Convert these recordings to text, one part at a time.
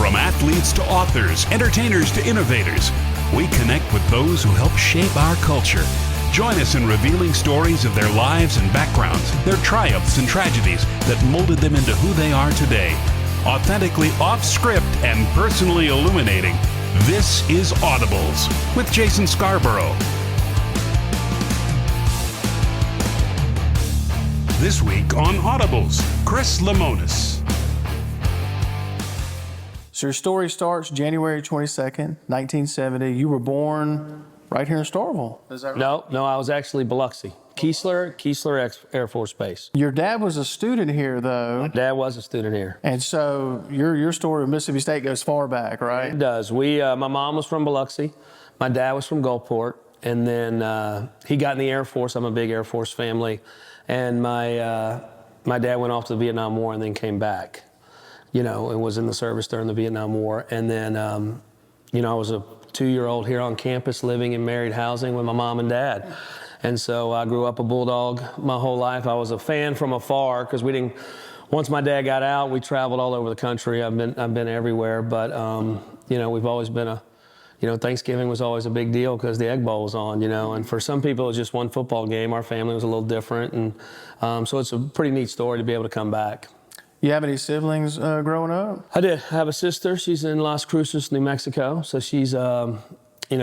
From athletes to authors, entertainers to innovators, we connect with those who help shape our culture. Join us in revealing stories of their lives and backgrounds, their triumphs and tragedies that molded them into who they are today. Authentically off-script and personally illuminating, this is Audibles with Jason Scarborough. This week on Audibles, Chris Lemonis. So your story starts January 22nd, 1970. You were born right here in Starkville. Is that right? No, I was actually Biloxi. Keesler Air Force Base. Your dad was a student here, though. My dad was a student here. And so your story with Mississippi State goes far back, right? It does. My mom was from Biloxi. My dad was from Gulfport. And then he got in the Air Force. I'm a big Air Force family. And my dad went off to the Vietnam War and then came back, and was in the service during the Vietnam War. And then, I was a 2-year-old here on campus living in married housing with my mom and dad. And so I grew up a Bulldog my whole life. I was a fan from afar because once my dad got out, we traveled all over the country. I've been everywhere, but, we've always been Thanksgiving was always a big deal because the Egg Bowl was on, and for some people it was just one football game. Our family was a little different, and so it's a pretty neat story to be able to come back. You have any siblings growing up? I did. I have a sister. She's in Las Cruces, New Mexico, so she's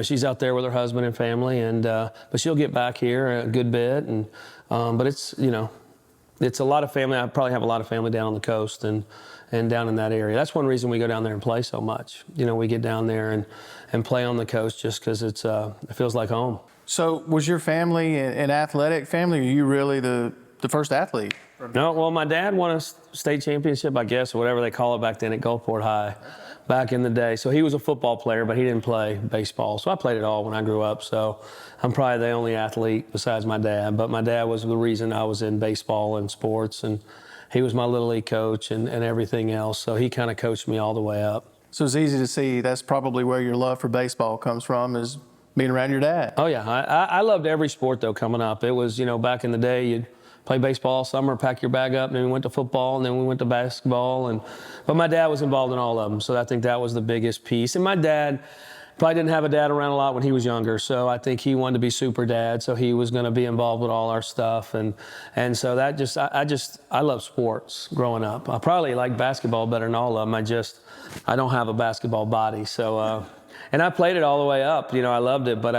she's out there with her husband and family, and but she'll get back here a good bit, and but it's a lot of family. I probably have a lot of family down on the coast and down in that area. That's one reason we go down there and play so much. We get down there and play on the coast just because it feels like home. So was your family an athletic family, or are you really the first athlete? No, well, my dad won a state championship, I guess, or whatever they call it back then at Gulfport High back in the day. So he was a football player, but he didn't play baseball. So I played it all when I grew up. So I'm probably the only athlete besides my dad. But my dad was the reason I was in baseball and sports, and he was my Little League coach and everything else. So he kind of coached me all the way up. So it's easy to see that's probably where your love for baseball comes from, is being around your dad. Oh, yeah. I loved every sport, though, coming up. It was, back in the day, you'd play baseball all summer, pack your bag up, and then we went to football, and then we went to basketball. But my dad was involved in all of them, so I think that was the biggest piece. And my dad probably didn't have a dad around a lot when he was younger, so I think he wanted to be super dad, so he was going to be involved with all our stuff. And so that I love sports growing up. I probably like basketball better than all of them. I don't have a basketball body, so and I played it all the way up. I loved it, but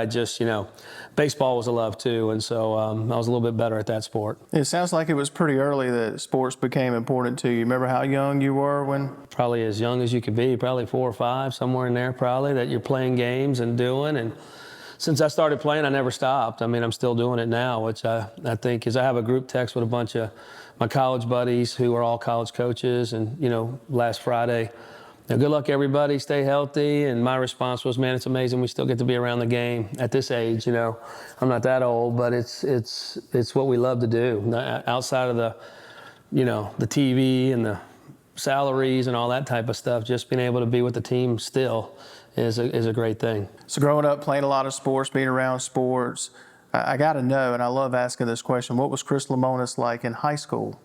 baseball was a love too, and so I was a little bit better at that sport. It sounds like it was pretty early that sports became important to you. Remember how young you were when? Probably as young as you could be, probably 4 or 5, somewhere in there probably, that you're playing games and doing. And since I started playing, I never stopped. I'm still doing it now, which I think is I have a group text with a bunch of my college buddies who are all college coaches, and, last Friday, good luck, everybody. Stay healthy. And my response was, man, it's amazing we still get to be around the game at this age. I'm not that old, but it's what we love to do. Outside of the TV and the salaries and all that type of stuff, just being able to be with the team still is a great thing. So growing up, playing a lot of sports, being around sports, I got to know, and I love asking this question, what was Chris Lemonis like in high school?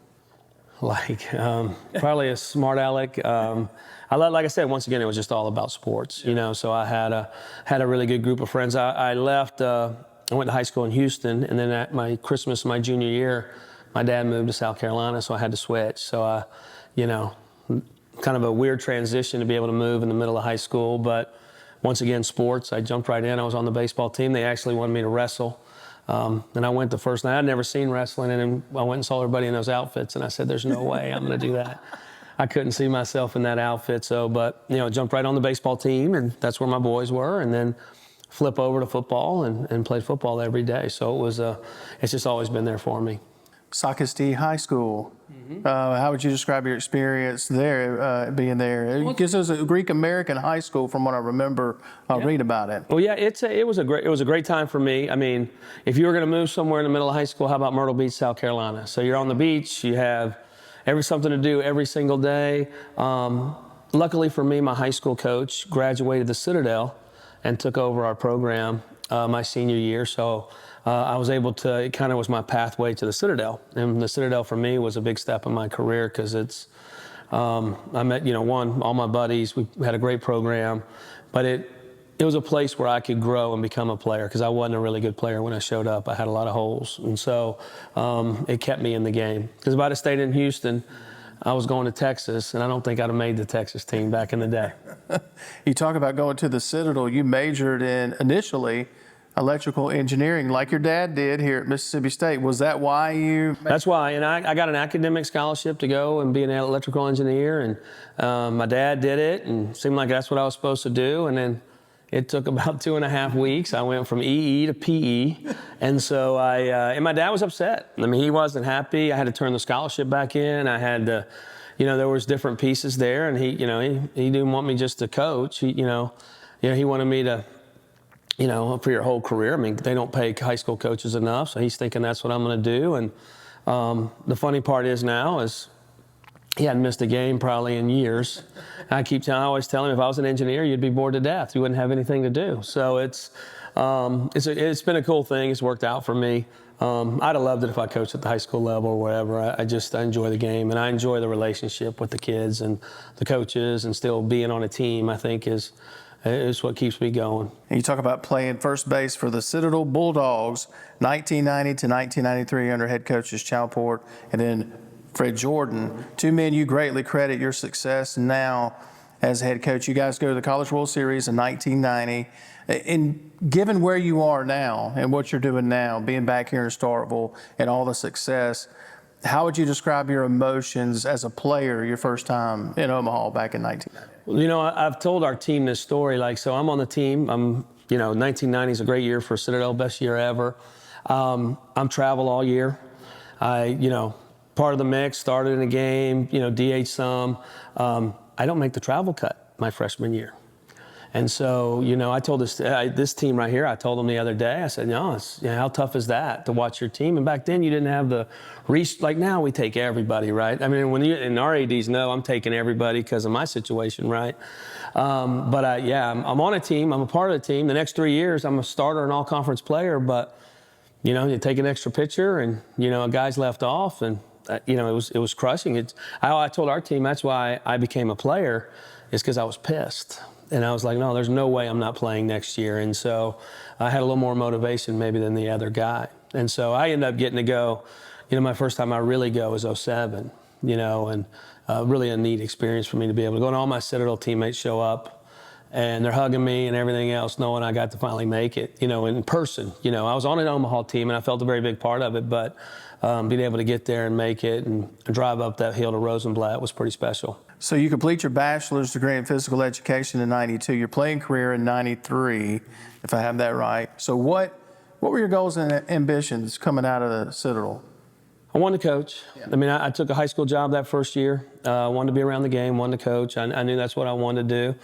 Probably a smart aleck. Like I said, once again, it was just all about sports, so I had a really good group of friends. I left, I went to high school in Houston, and then at my Christmas, my junior year, my dad moved to South Carolina, so I had to switch. So, kind of a weird transition to be able to move in the middle of high school, but once again, sports, I jumped right in. I was on the baseball team. They actually wanted me to wrestle. And I went the first night. I'd never seen wrestling, and then I went and saw everybody in those outfits, and I said, there's no way I'm going to do that. I couldn't see myself in that outfit, but jumped right on the baseball team, and that's where my boys were, and then flip over to football and played football every day. So it's just always been there for me. Sacristy High School. How would you describe your experience there, being there? Because it was a Greek-American high school from what I remember reading about it. Well, yeah, it was a great time for me. If you were going to move somewhere in the middle of high school, how about Myrtle Beach, South Carolina? So you're on the beach, you have something to do every single day. Luckily for me, my high school coach graduated the Citadel and took over our program my senior year. So I was able to, it kind of was my pathway to the Citadel. And the Citadel for me was a big step in my career because it's I met, all my buddies. We had a great program, but it was a place where I could grow and become a player because I wasn't a really good player when I showed up. I had a lot of holes, and so it kept me in the game. Because if I'd have stayed in Houston, I was going to Texas, and I don't think I'd have made the Texas team back in the day. You talk about going to the Citadel. You majored in, initially, electrical engineering like your dad did here at Mississippi State. Was that why you? That's why, and I got an academic scholarship to go and be an electrical engineer, and my dad did it, and it seemed like that's what I was supposed to do, and then it took about 2.5 weeks. I went from EE to PE, and so and my dad was upset. I mean, he wasn't happy. I had to turn the scholarship back in. I had to, there was different pieces there, and he didn't want me just to coach. He wanted me to, for your whole career. I mean, they don't pay high school coaches enough, so he's thinking that's what I'm going to do. And the funny part is now is he hadn't missed a game probably in years. I always tell him, if I was an engineer, you'd be bored to death. You wouldn't have anything to do. So it's been a cool thing. It's worked out for me. I'd have loved it if I coached at the high school level or whatever. I enjoy the game, and I enjoy the relationship with the kids and the coaches, and still being on a team, I think, is what keeps me going. And you talk about playing first base for the Citadel Bulldogs, 1990 to 1993 under head coaches Chal and then Fred Jordan. Two men you greatly credit your success now as head coach. You guys go to the College World Series in 1990. And given where you are now and what you're doing now, being back here in Starkville and all the success, how would you describe your emotions as a player your first time in Omaha back in 1990? Well, I've told our team this story. So I'm on the team. 1990 is a great year for Citadel, best year ever. I'm travel all year. Part of the mix, started in a game, DH some. I don't make the travel cut my freshman year. And so, I told this team right here, I told them the other day, I said, how tough is that to watch your team? And back then you didn't have the reach, like now we take everybody, right? I mean, and our ADs know I'm taking everybody because of my situation, right? I'm on a team, I'm a part of the team. The next 3 years, I'm a starter and all-conference player, but, you take an extra pitcher and, a guy's left off, and it was crushing. I told our team that's why I became a player, is because I was pissed. And I was like, no, there's no way I'm not playing next year. And so I had a little more motivation maybe than the other guy. And so I ended up getting to go, my first time I really go was 2007, and really a neat experience for me to be able to go. And all my Citadel teammates show up, and they're hugging me and everything else, knowing I got to finally make it, in person. I was on an Omaha team, and I felt a very big part of it, but being able to get there and make it and drive up that hill to Rosenblatt was pretty special. So you complete your bachelor's degree in physical education in 92, your playing career in 93, if I have that right. So what were your goals and ambitions coming out of the Citadel? I wanted to coach. Yeah. I mean, I took a high school job that first year. I wanted to be around the game, wanted to coach. I knew that's what I wanted to do.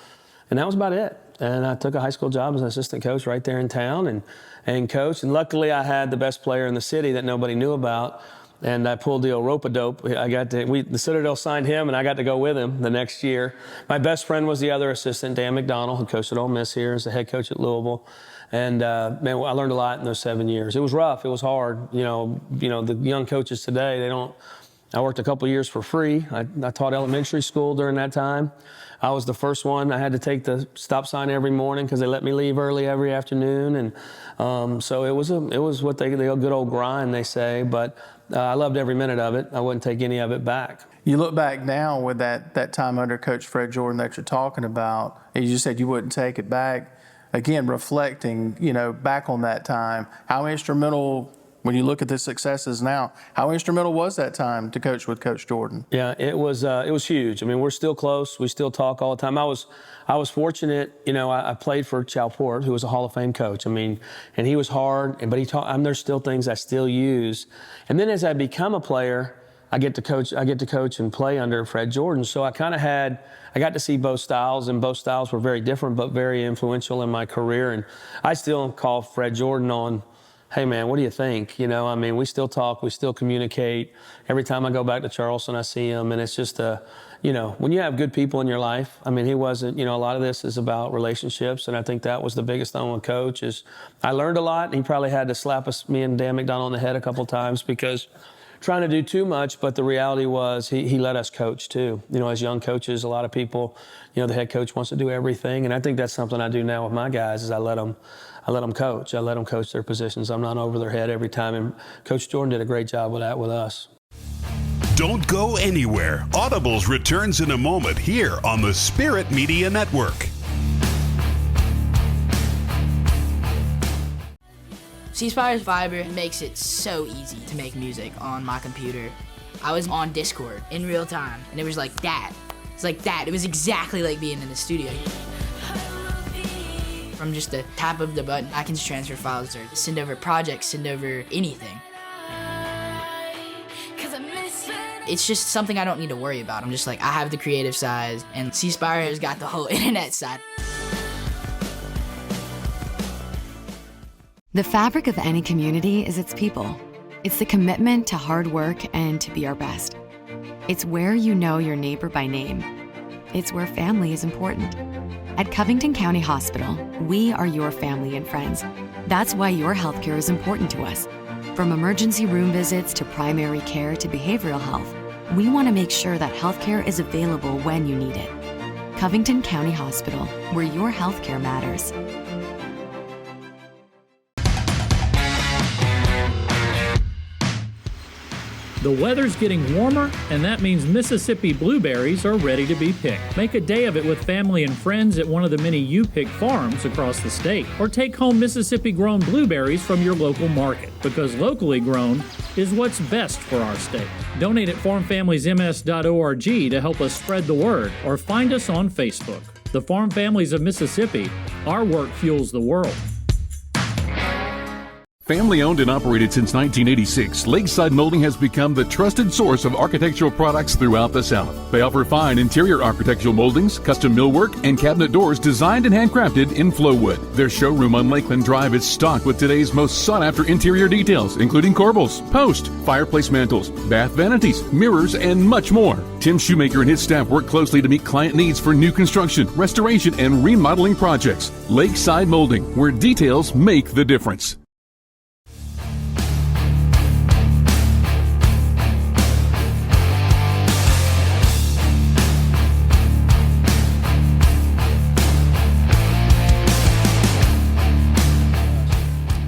And that was about it. And I took a high school job as an assistant coach right there in town and coached. And luckily I had the best player in the city that nobody knew about. And I pulled the rope-a-dope. The Citadel signed him, and I got to go with him the next year. My best friend was the other assistant, Dan McDonald, who coached at Ole Miss here as the head coach at Louisville. And man, I learned a lot in those 7 years. It was rough. It was hard. The young coaches today, I worked a couple of years for free. I taught elementary school during that time. I was the first one. I had to take the stop sign every morning because they let me leave early every afternoon. And so it was what the good old grind, they say. But I loved every minute of it. I wouldn't take any of it back. You look back now with that time under Coach Fred Jordan that you're talking about, and you just said you wouldn't take it back. Again, reflecting, back on that time, how instrumental, when you look at the successes now, how instrumental was that time to coach with Coach Jordan? Yeah, it was huge. I mean, we're still close. We still talk all the time. I was fortunate, I played for Chal, who was a Hall of Fame coach. I mean, and he was hard, but he taught. There's still things I still use. And then as I become a player, I get to coach and play under Fred Jordan. So I got to see both styles, and both styles were very different, but very influential in my career. And I still call Fred Jordan on, hey man, what do you think? We still talk, we still communicate. Every time I go back to Charleston, I see him, and it's just when you have good people in your life, he wasn't, a lot of this is about relationships, and I think that was the biggest thing with Coach is I learned a lot, and he probably had to slap me and Dan McDonald on the head a couple times because trying to do too much, but the reality was he let us coach too. You know, as young coaches, a lot of people, you know, the head coach wants to do everything, and I think that's something I do now with my guys is I let them coach. I let them coach their positions. I'm not over their head every time, and Coach Jordan did a great job with that with us. Don't go anywhere. Audibles returns in a moment here on the Spirit Media Network. C Spire's Viber makes it so easy to make music on my computer. I was on Discord in real time, and it was like that. It's like that. It was exactly like being in the studio. From just the tap of the button, I can just transfer files or send over projects, send over anything. It's just something I don't need to worry about. I'm just like, I have the creative side, and C Spire has got the whole internet side. The fabric of any community is its people. It's the commitment to hard work and to be our best. It's where you know your neighbor by name. It's where family is important. At Covington County Hospital, we are your family and friends. That's why your healthcare is important to us. From emergency room visits to primary care to behavioral health, we want to make sure that healthcare is available when you need it. Covington County Hospital, where your healthcare matters. The weather's getting warmer, and that means Mississippi blueberries are ready to be picked. Make a day of it with family and friends at one of the many U-Pick farms across the state. Or take home Mississippi-grown blueberries from your local market, because locally grown is what's best for our state. Donate at farmfamiliesms.org to help us spread the word, or find us on Facebook. The Farm Families of Mississippi, our work fuels the world. Family owned and operated since 1986, Lakeside Molding has become the trusted source of architectural products throughout the South. They offer fine interior architectural moldings, custom millwork, and cabinet doors designed and handcrafted in Flowwood. Their showroom on Lakeland Drive is stocked with today's most sought-after interior details, including corbels, post, fireplace mantles, bath vanities, mirrors, and much more. Tim Shoemaker and his staff work closely to meet client needs for new construction, restoration, and remodeling projects. Lakeside Molding, where details make the difference.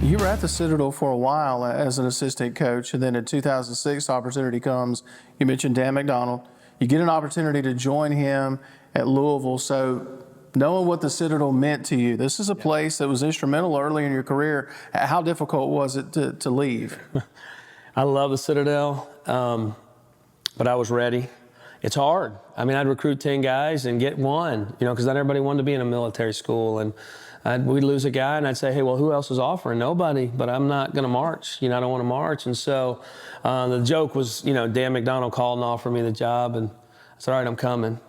You were at the Citadel for a while as an assistant coach, and then in 2006, opportunity comes. You mentioned Dan McDonald. You get an opportunity to join him at Louisville. So knowing what the Citadel meant to you, this is a place that was instrumental early in your career. How difficult was it to leave? I love the Citadel, but I was ready. It's hard. I mean, I'd recruit 10 guys and get one, you know, because not everybody wanted to be in a military school. And we'd lose a guy, and I'd say, hey, well, who else is offering? Nobody, but I'm not going to march. You know, I don't want to march. And so the joke was, you know, Dan McDonald called and offered me the job, and I said, all right, I'm coming.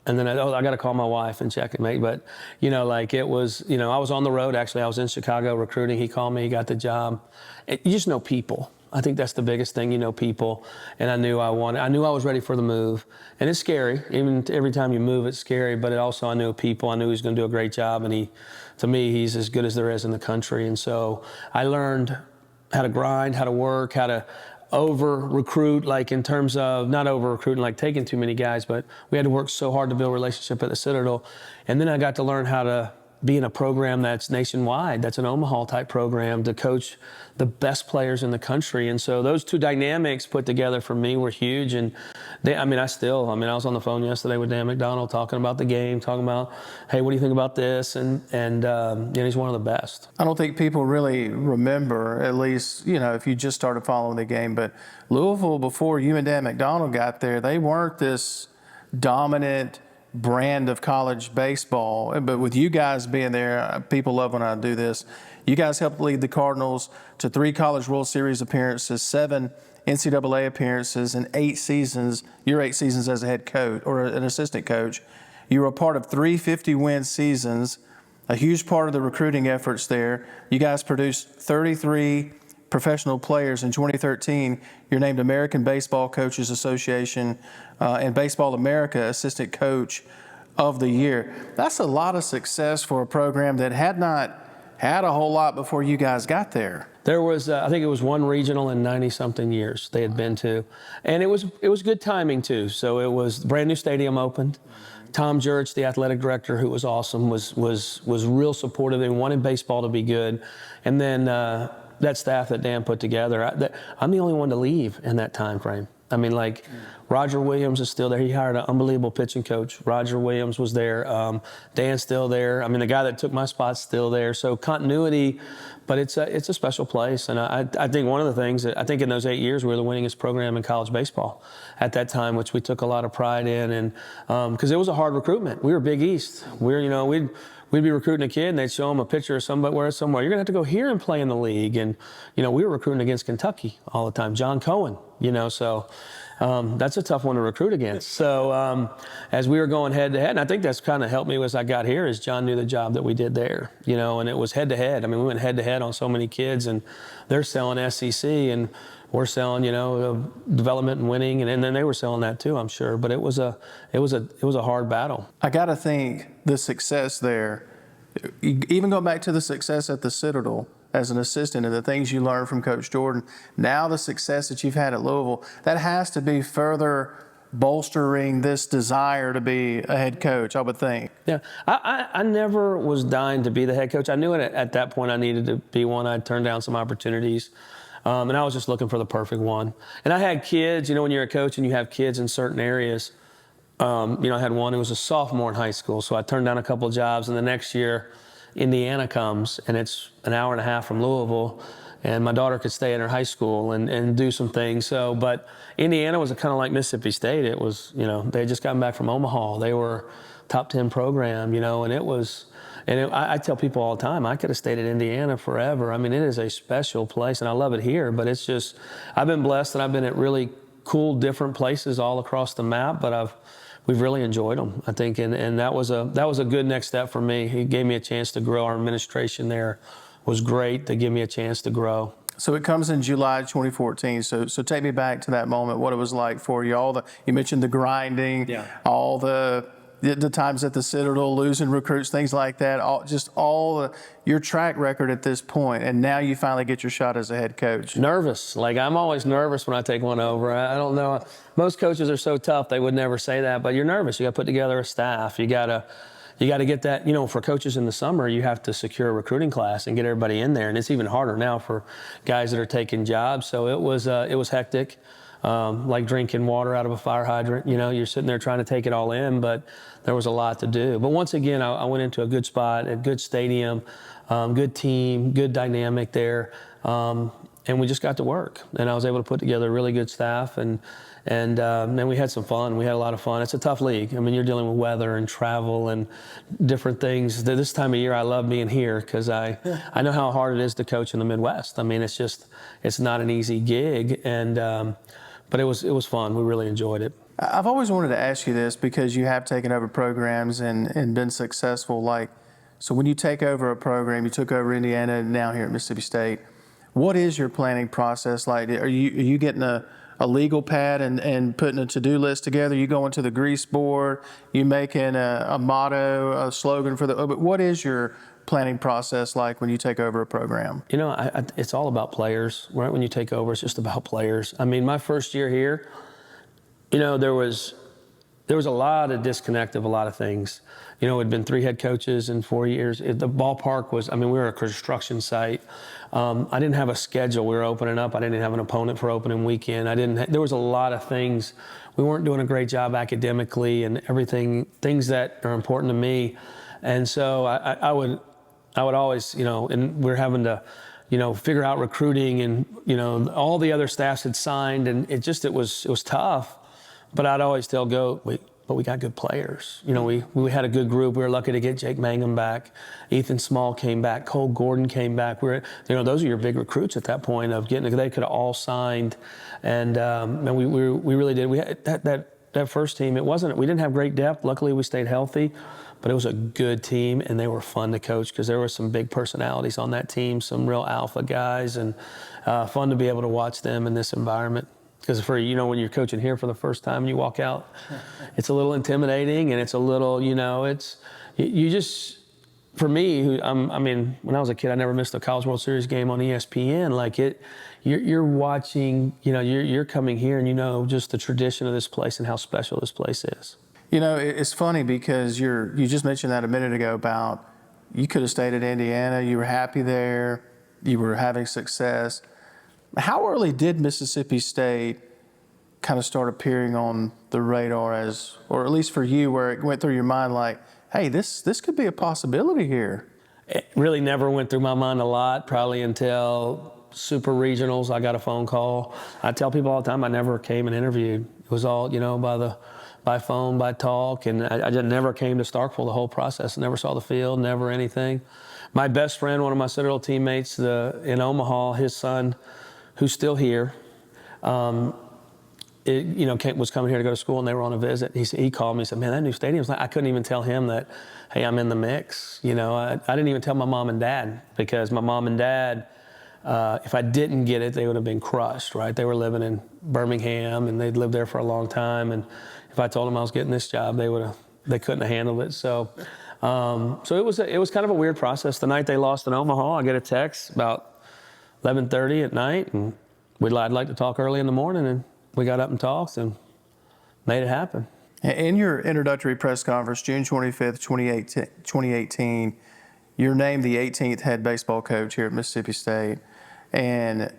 And then I got to call my wife and check it, mate. But, you know, like it was, you know, I was on the road, actually. I was in Chicago recruiting. He called me. He got the job. You just know people. I think that's the biggest thing, you know, people. And I knew I was ready for the move. And it's scary. Even every time you move, it's scary. But it also, I knew people. I knew he was going to do a great job. And to me, he's as good as there is in the country. And so I learned how to grind, how to work, how to over-recruit, like in terms of not over-recruiting, like taking too many guys, but we had to work so hard to build a relationship at the Citadel. And then I got to learn how to be in a program that's nationwide, that's an Omaha type program, to coach the best players in the country. And so those two dynamics put together for me were huge. And I was on the phone yesterday with Dan McDonald talking about the game, talking about, hey, what do you think about this? And you know, he's one of the best. I don't think people really remember, at least, you know, if you just started following the game, but Louisville, before you and Dan McDonald got there, they weren't this dominant brand of college baseball. But with you guys being there, people love when I do this. You guys helped lead the Cardinals to 3 College World Series appearances, 7 NCAA appearances, and 8 seasons, your 8 seasons as a head coach or an assistant coach. You were a part of 3 50-win seasons, a huge part of the recruiting efforts there. You guys produced 33 professional players. In 2013, you're named American Baseball Coaches Association and Baseball America Assistant Coach of the Year. That's a lot of success for a program that had not had a whole lot before you guys got there. There was, I think it was one regional in 90-something years they had been to. And it was good timing, too. So it was brand new stadium opened. Tom Jurich, the athletic director, who was awesome, was real supportive and wanted baseball to be good. And then that staff that Dan put together, I'm the only one to leave in that time frame. I mean, like, Roger Williams is still there. He hired an unbelievable pitching coach. Roger Williams was there. Dan's still there. I mean, the guy that took my spot's still there. So continuity, but it's a special place. And I think one of the things that I think in those 8 years, we were the winningest program in college baseball at that time, which we took a lot of pride in. And because it was a hard recruitment. We were Big East. We'd be recruiting a kid, and they'd show him a picture of somewhere. You're going to have to go here and play in the league. And, we were recruiting against Kentucky all the time. John Cohen, so that's a tough one to recruit against. So as we were going head-to-head, and I think that's kind of helped me as I got here, is John knew the job that we did there, and it was head-to-head. I mean, we went head-to-head on so many kids, and they're selling SEC, and we're selling, development and winning, and then they were selling that too, I'm sure. But it was a hard battle. I got to think the success there, even go back to the success at the Citadel as an assistant and the things you learned from Coach Jordan, now the success that you've had at Louisville, that has to be further bolstering this desire to be a head coach, I would think. Yeah, I never was dying to be the head coach. I knew at that point I needed to be one. I'd turned down some opportunities. And I was just looking for the perfect one. And I had kids, when you're a coach and you have kids in certain areas, I had one who was a sophomore in high school, so I turned down a couple of jobs. And the next year, Indiana comes, and it's an hour and a half from Louisville, and my daughter could stay in her high school and do some things. So, but Indiana was kind of like Mississippi State. It was, they had just gotten back from Omaha. They were top 10 program, and it was. And I tell people all the time, I could have stayed at Indiana forever. I mean, it is a special place, and I love it here. But it's just, I've been blessed, and I've been at really cool, different places all across the map. But we've really enjoyed them, I think, and that was a good next step for me. He gave me a chance to grow. Our administration there was great to give me a chance to grow. So it comes in July 2014. So take me back to that moment, what it was like for you. You mentioned the grinding, all the times at the Citadel, losing recruits, things like that, your track record at this point, and now you finally get your shot as a head coach. Nervous. Like, I'm always nervous when I take one over. I don't know. Most coaches are so tough, they would never say that, but you're nervous. You got to put together a staff. You got to get that, for coaches in the summer, you have to secure a recruiting class and get everybody in there, and it's even harder now for guys that are taking jobs. So it was hectic. Like drinking water out of a fire hydrant. You're sitting there trying to take it all in, but there was a lot to do. But once again, I went into a good spot, a good stadium, good team, good dynamic there, and we just got to work. And I was able to put together a really good staff, and then we had some fun. We had a lot of fun. It's a tough league. I mean, you're dealing with weather and travel and different things. This time of year, I love being here because I know how hard it is to coach in the Midwest. I mean, it's not an easy gig, and but it was fun. We really enjoyed it. I've always wanted to ask you this because you have taken over programs and been successful. So when you take over a program, you took over Indiana and now here at Mississippi State, what is your planning process like? Are you getting a legal pad and putting a to-do list together? You going to the grease board? You making a motto, a slogan for what is your planning process like when you take over a program? It's all about players. Right when you take over, it's just about players. I mean, my first year here, there was a lot of disconnect of a lot of things. It'd been 3 head coaches in 4 years. The ballpark was, we were a construction site. I didn't have a schedule. We were opening up. I didn't have an opponent for opening weekend. There was a lot of things. We weren't doing a great job academically and everything, things that are important to me. And so I would always, and we're having to, figure out recruiting, and, all the other staffs had signed, and it was tough. But I'd always tell but we got good players. We had a good group. We were lucky to get Jake Mangum back. Ethan Small came back. Cole Gordon came back. Those are your big recruits at that point of getting. They could have all signed, and we really did. We had that first team. We didn't have great depth. Luckily, we stayed healthy. But it was a good team, and they were fun to coach because there were some big personalities on that team, some real alpha guys, and fun to be able to watch them in this environment. Because when you're coaching here for the first time and you walk out, it's a little intimidating, and it's a little, for me, I mean, when I was a kid, I never missed a College World Series game on ESPN. Like you're watching, you're coming here and just the tradition of this place and how special this place is. It's funny because you just mentioned that a minute ago about you could have stayed at Indiana, you were happy there, you were having success. How early did Mississippi State kind of start appearing on the radar or at least for you, where it went through your mind like, hey, this could be a possibility here? It really never went through my mind a lot, probably until super regionals. I got a phone call. I tell people all the time I never came and interviewed. It was all, by phone, by talk, and I just never came to Starkville the whole process. Never saw the field, never anything. My best friend, one of my Citadel teammates in Omaha, his son, who's still here, was coming here to go to school, and they were on a visit. He called me and said, man, that new stadium's I couldn't even tell him that, hey, I'm in the mix. I didn't even tell my mom and dad, because my mom and dad, if I didn't get it, they would have been crushed, right? They were living in Birmingham, and they'd lived there for a long time. And if I told them I was getting this job, they couldn't have handled it. So it was kind of a weird process. The night they lost in Omaha, I get a text about 11:30 at night, and I'd like to talk early in the morning, and we got up and talked and made it happen. In your introductory press conference, June 25th, 2018, you're named the 18th head baseball coach here at Mississippi State. And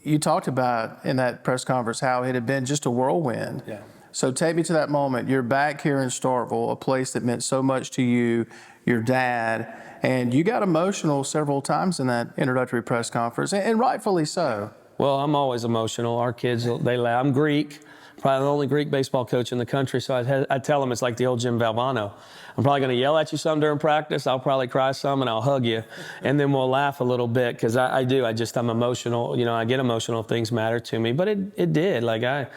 you talked about in that press conference how it had been just a whirlwind. Yeah. So take me to that moment. You're back here in Starkville, a place that meant so much to you, your dad, and you got emotional several times in that introductory press conference, and rightfully so. Well, I'm always emotional. Our kids, they laugh. I'm Greek, probably the only Greek baseball coach in the country, so I tell them it's like the old Jim Valvano. I'm probably going to yell at you some during practice. I'll probably cry some, and I'll hug you, and then we'll laugh a little bit, because I'm emotional. I get emotional if things matter to me, but it did. Like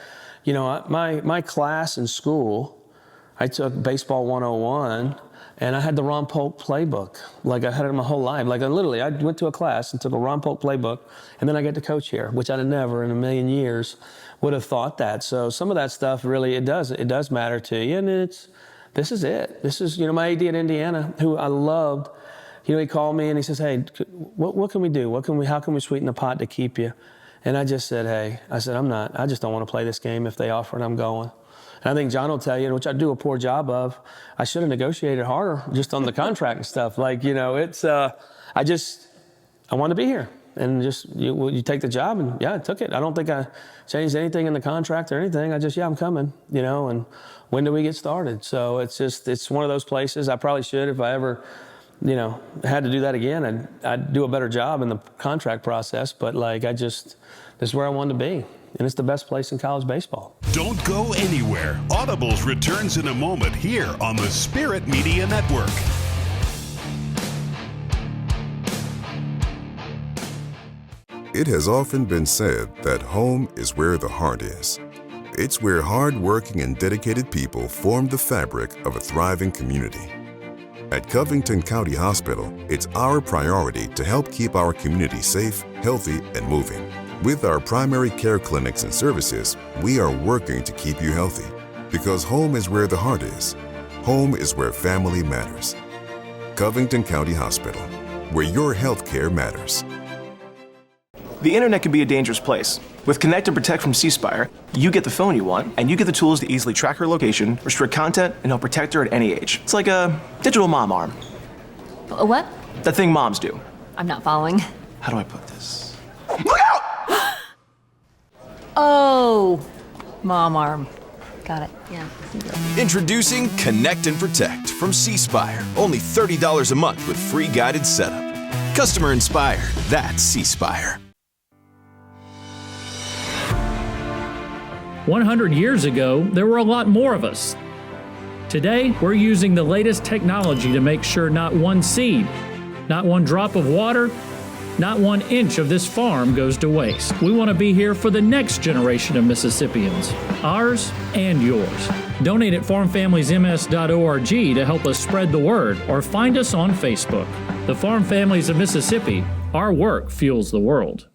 my class in school, I took Baseball 101, and I had the Ron Polk playbook. Like I had it my whole life. Like I went to a class and took a Ron Polk playbook, and then I get to coach here, which I'd never in a million years would have thought that. So some of that stuff really, it does matter to you, and this is it. This is, my AD at Indiana, who I loved. He called me and he says, hey, what can we do? How can we sweeten the pot to keep you? And I just said, hey, I just don't want to play this game. If they offer it, I'm going. And I think John will tell you, which I do a poor job of, I should have negotiated harder just on the contract and stuff. Like, I want to be here. And just, you take the job, and I took it. I don't think I changed anything in the contract or anything. I'm coming, and when do we get started? So it's one of those places. I probably should, if I ever, had to do that again, I'd do a better job in the contract process. But this is where I wanted to be. And it's the best place in college baseball. Don't go anywhere. Audibles returns in a moment here on the Spirit Media Network. It has often been said that home is where the heart is. It's where hard-working and dedicated people form the fabric of a thriving community. At Covington County Hospital, it's our priority to help keep our community safe, healthy, and moving. With our primary care clinics and services, we are working to keep you healthy, because home is where the heart is. Home is where family matters. Covington County Hospital, where your health care matters. The internet can be a dangerous place. With Connect and Protect from C Spire, you get the phone you want, and you get the tools to easily track her location, restrict content, and help protect her at any age. It's like a digital mom arm. A what? That thing moms do. I'm not following. How do I put this? Look out! Oh, mom arm. Got it, yeah. Introducing Connect and Protect from C Spire. Only $30 a month with free guided setup. Customer inspired, that's C Spire. 100 years ago, there were a lot more of us. Today, we're using the latest technology to make sure not one seed, not one drop of water, not 1 inch of this farm goes to waste. We want to be here for the next generation of Mississippians, ours and yours. Donate at farmfamiliesms.org to help us spread the word, or find us on Facebook. The Farm Families of Mississippi, our work fuels the world.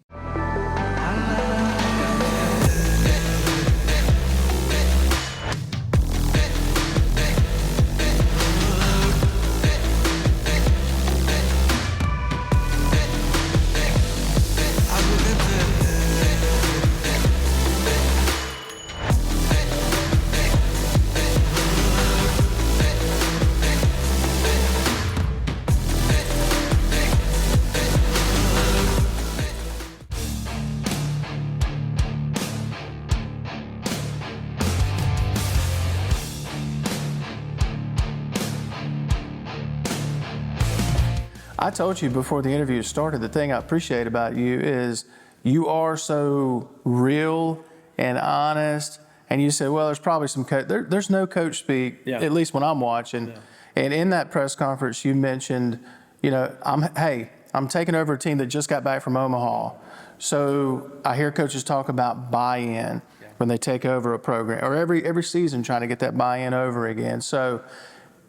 I told you before the interview started, the thing I appreciate about you is you are so real and honest. And you said, well, there's probably some there's no coach speak, at least when I'm watching. Yeah. And in that press conference, you mentioned, I'm taking over a team that just got back from Omaha. So I hear coaches talk about buy-in when they take over a program, or every season trying to get that buy-in over again. So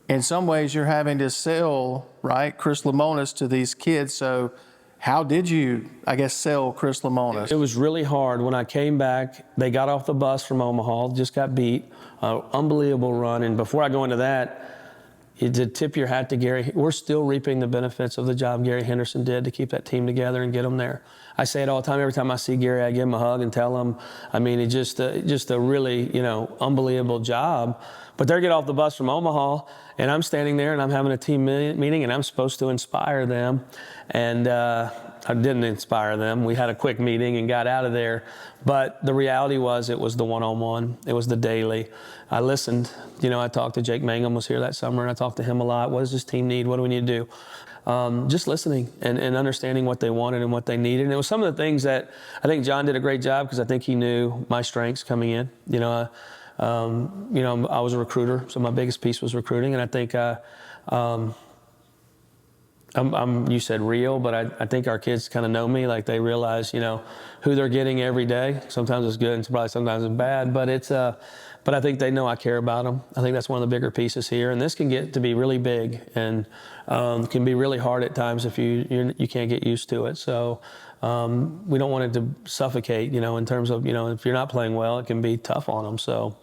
in some ways, you're having to sell, right, Chris Lemonis to these kids. So how did you, sell Chris Lemonis? It was really hard. When I came back, they got off the bus from Omaha, just got beat, unbelievable run. And before I go into that, you did tip your hat to Gary. We're still reaping the benefits of the job Gary Henderson did to keep that team together and get them there. I say it all the time. Every time I see Gary, I give him a hug and tell him, it's just a really, unbelievable job. But they get off the bus from Omaha, and I'm standing there, and I'm having a team meeting, and I'm supposed to inspire them. And I didn't inspire them. We had a quick meeting and got out of there. But the reality was it was the one-on-one. It was the daily. I listened. I talked to Jake Mangum, was here that summer, and I talked to him a lot. What does this team need? What do we need to do? Just listening and understanding what they wanted and what they needed. And it was some of the things that I think John did a great job, because I think he knew my strengths coming in. I was a recruiter, so my biggest piece was recruiting. And I think you said real, but I think our kids kind of know me. Like, they realize, who they're getting every day. Sometimes it's good and probably sometimes it's bad, but I think they know I care about them. I think that's one of the bigger pieces here. And this can get to be really big and can be really hard at times if you can't get used to it. So we don't want it to suffocate, in terms of, if you're not playing well, it can be tough on them. So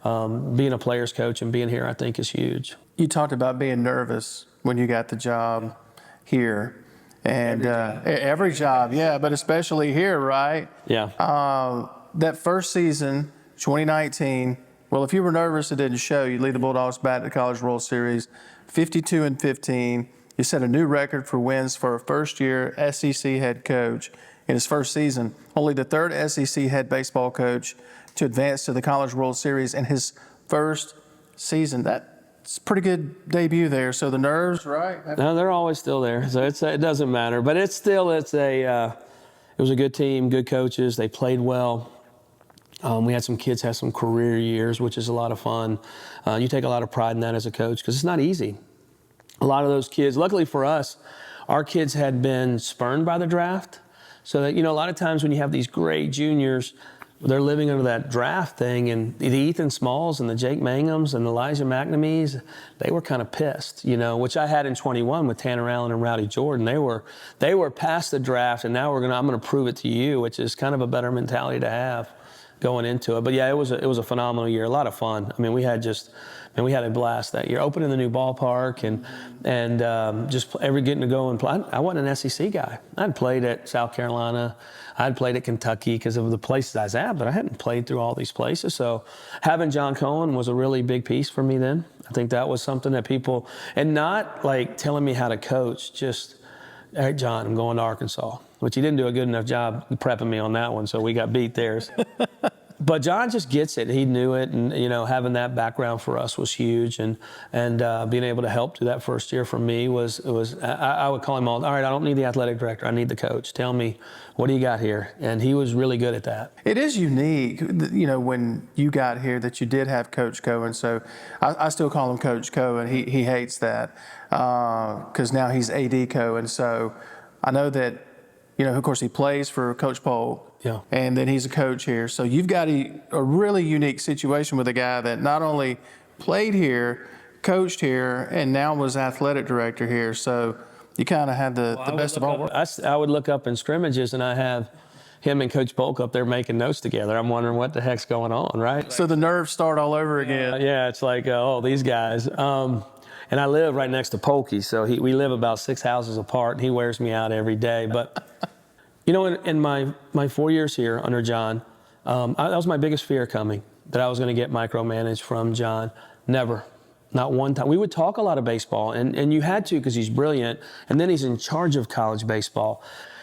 being a player's coach and being here, I think, is huge. You talked about being nervous when you got the job here. And every job, yeah, but especially here, right? Yeah. That first season, 2019, well, if you were nervous, it didn't show. You lead the Bulldogs back to the College World Series, 52-15. You set a new record for wins for a first-year SEC head coach in his first season. Only the third SEC head baseball coach to advance to the College World Series in his first season. That's a pretty good debut there. So the nerves, right? No, they're always still there. So it doesn't matter. But it was a good team, good coaches. They played well. We had some kids have some career years, which is a lot of fun. You take a lot of pride in that as a coach, because it's not easy. A lot of those kids, luckily for us, our kids had been spurned by the draft. So that, a lot of times when you have these great juniors, they're living under that draft thing, and the Ethan Smalls and the Jake Mangums and Elijah McNamees, they were kind of pissed, which I had in 21 with Tanner Allen and Rowdy Jordan. They were past the draft, and now I'm going to prove it to you, which is kind of a better mentality to have going into it. But yeah, it was a phenomenal year, a lot of fun. We had a blast that year, opening the new ballpark and just getting to go and play. I wasn't an SEC guy. I'd played at South Carolina. I'd played at Kentucky because of the places I was at, but I hadn't played through all these places. So having John Cohen was a really big piece for me then. I think that was something that people, and not like telling me how to coach, just, hey, John, I'm going to Arkansas, which he didn't do a good enough job prepping me on that one, so we got beat there. But John just gets it. He knew it, and having that background for us was huge, and being able to help through that first year for me was I would call him all right, I don't need the athletic director, I need the coach. Tell me, what do you got here? And he was really good at that. It is unique, when you got here that you did have Coach Cohen. So I still call him Coach Cohen. He hates that because now he's AD Cohen. So I know that, of course, he plays for Coach Polk. Yeah. And then he's a coach here. So you've got a really unique situation with a guy that not only played here, coached here, and now was athletic director here. So you kind of had the best of all worlds. I would look up in scrimmages, and I have him and Coach Polk up there making notes together. I'm wondering what the heck's going on, right? So the nerves start all over again. Yeah, it's like, these guys. And I live right next to Polky, so we live about 6 houses apart, and he wears me out every day. But in my 4 years here under John, that was my biggest fear coming, that I was going to get micromanaged from John. Never. Not one time. We would talk a lot of baseball, and you had to, because he's brilliant, and then he's in charge of college baseball.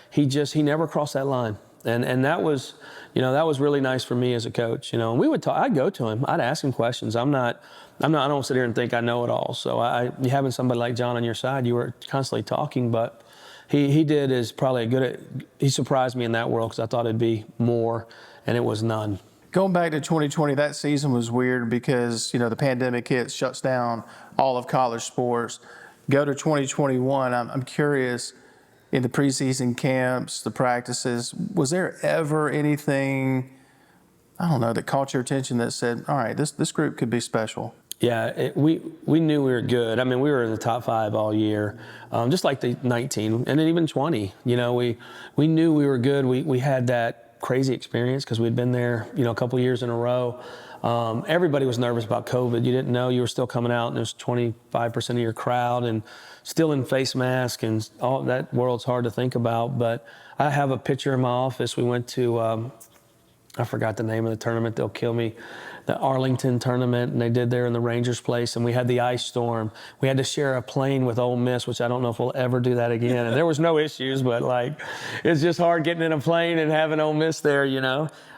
He never crossed that line. And that was, that was really nice for me as a coach, and we would talk. I'd go to him. I'd ask him questions. I'm not I don't sit here and think I know it all. So you having somebody like John on your side, you were constantly talking, but he did is probably he surprised me in that world because I thought it'd be more, and it was none. Going back to 2020, that season was weird because, the pandemic hits, shuts down all of college sports. Go to 2021, I'm curious, in the preseason camps, the practices, was there ever anything, I don't know, that caught your attention that said, all right, this group could be special? Yeah, we knew we were good. I mean, we were in the top 5 all year, just like the 19 and then even 20. We knew we were good. We had that crazy experience because we'd been there, a couple years in a row. Everybody was nervous about COVID. You didn't know you were still coming out, and there's 25% of your crowd and still in face mask, and all that world's hard to think about. But I have a picture in my office. We went to, I forgot the name of the tournament. They'll kill me. The Arlington tournament, and they did there in the Rangers place, and we had the ice storm. We had to share a plane with Ole Miss, which I don't know if we'll ever do that again. And there was no issues, but it's just hard getting in a plane and having Ole Miss there,